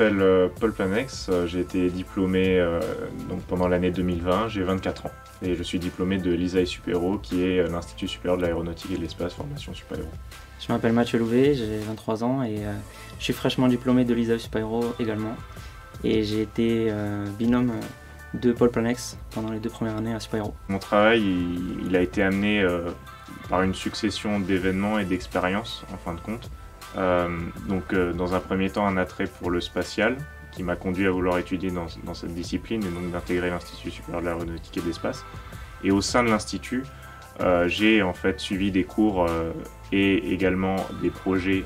m'appelle Paul Planex, j'ai été diplômé donc pendant l'année 2020, j'ai 24 ans. Et je suis diplômé de l'ISAE Super-Héros, qui est l'Institut supérieur de l'aéronautique et de l'espace, formation super-héros. Je m'appelle Mathieu Louvet, j'ai 23 ans et je suis fraîchement diplômé de l'ISAE Super-Héros également. Et j'ai été binôme de Paul Planex pendant les 2 premières années à Super-Héros. Mon travail, il a été amené par une succession d'événements et d'expériences, en fin de compte. Dans un premier temps, un attrait pour le spatial, qui m'a conduit à vouloir étudier dans cette discipline et donc d'intégrer l'Institut supérieur de l'aéronautique et de l'espace. Et au sein de l'Institut, j'ai en fait suivi des cours et également des projets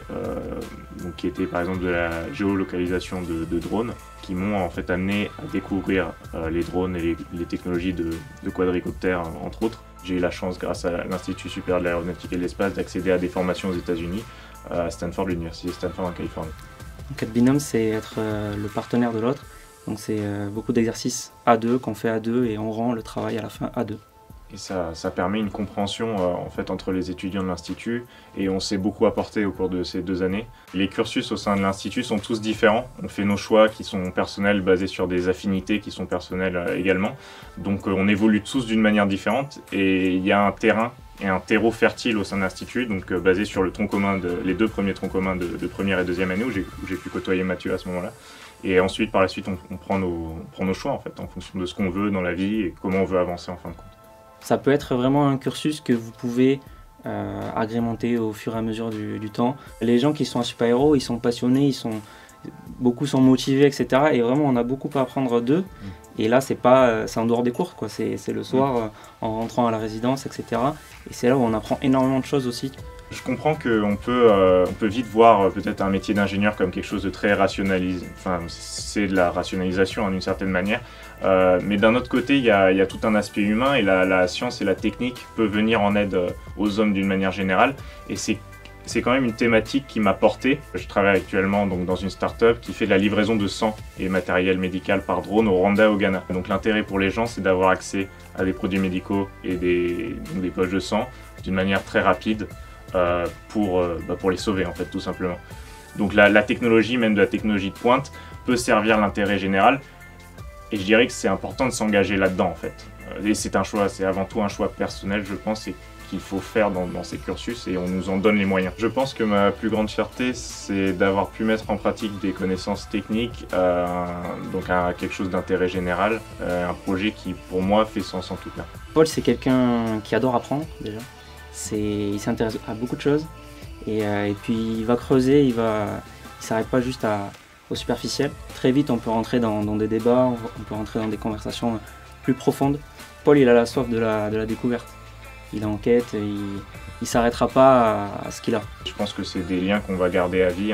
qui étaient par exemple de la géolocalisation de drones, qui m'ont en fait amené à découvrir les drones et les technologies de quadricoptères entre autres. J'ai eu la chance, grâce à l'Institut supérieur de l'aéronautique et de l'espace, d'accéder à des formations aux États-Unis, à Stanford, l'université Stanford en Californie. Donc être binôme, c'est être le partenaire de l'autre. Donc c'est beaucoup d'exercices à deux qu'on fait à deux et on rend le travail à la fin à deux. Et ça permet une compréhension en fait entre les étudiants de l'Institut, et on s'est beaucoup apporté au cours de ces 2 années. Les cursus au sein de l'Institut sont tous différents. On fait nos choix qui sont personnels, basés sur des affinités qui sont personnelles également. Donc on évolue tous d'une manière différente, et il y a un terrain et un terreau fertile au sein de l'Institut, donc basé sur le tronc commun les 2 premiers troncs communs de première et deuxième année, où j'ai pu côtoyer Mathieu à ce moment-là. Et ensuite, par la suite, on prend nos choix en fait, en fonction de ce qu'on veut dans la vie et comment on veut avancer en fin de compte. Ça peut être vraiment un cursus que vous pouvez agrémenter au fur et à mesure du temps. Les gens qui sont à Super-Héros, ils sont passionnés, beaucoup sont motivés, etc. Et vraiment, on a beaucoup à apprendre d'eux. Et là, c'est en dehors des cours, quoi. C'est le soir, en rentrant à la résidence, etc. Et c'est là où on apprend énormément de choses aussi. Je comprends qu'on peut vite voir peut-être un métier d'ingénieur comme quelque chose de très rationalisé. Enfin, c'est de la rationalisation d'une certaine manière. Mais d'un autre côté, il y a tout un aspect humain, et la science et la technique peuvent venir en aide aux hommes d'une manière générale. Et c'est quand même une thématique qui m'a porté. Je travaille actuellement donc dans une start-up qui fait de la livraison de sang et matériel médical par drone au Rwanda et au Ghana. Donc l'intérêt pour les gens, c'est d'avoir accès à des produits médicaux et des poches de sang d'une manière très rapide pour les sauver en fait, tout simplement. Donc la technologie, même de la technologie de pointe, peut servir l'intérêt général. Et je dirais que c'est important de s'engager là-dedans en fait. Et c'est un choix, c'est avant tout un choix personnel, je pense, et qu'il faut faire dans ces cursus, et on nous en donne les moyens. Je pense que ma plus grande fierté, c'est d'avoir pu mettre en pratique des connaissances techniques, donc à quelque chose d'intérêt général, un projet qui pour moi fait sens en tout cas. Paul, c'est quelqu'un qui adore apprendre déjà. Il s'intéresse à beaucoup de choses, et puis il va creuser, il s'arrête pas juste au superficiel. Très vite, on peut rentrer dans des débats, on peut rentrer dans des conversations plus profondes. Paul, il a la soif de la découverte. Il est en quête, et il s'arrêtera pas à ce qu'il a. Je pense que c'est des liens qu'on va garder à vie.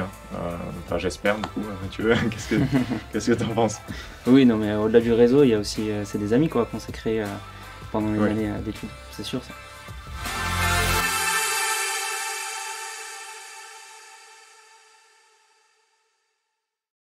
Enfin, j'espère du coup, Mathieu. Qu'est-ce que tu en penses? Oui, non, mais au-delà du réseau, il y a aussi c'est des amis quoi qu'on s'est créés pendant les années d'études. C'est sûr ça.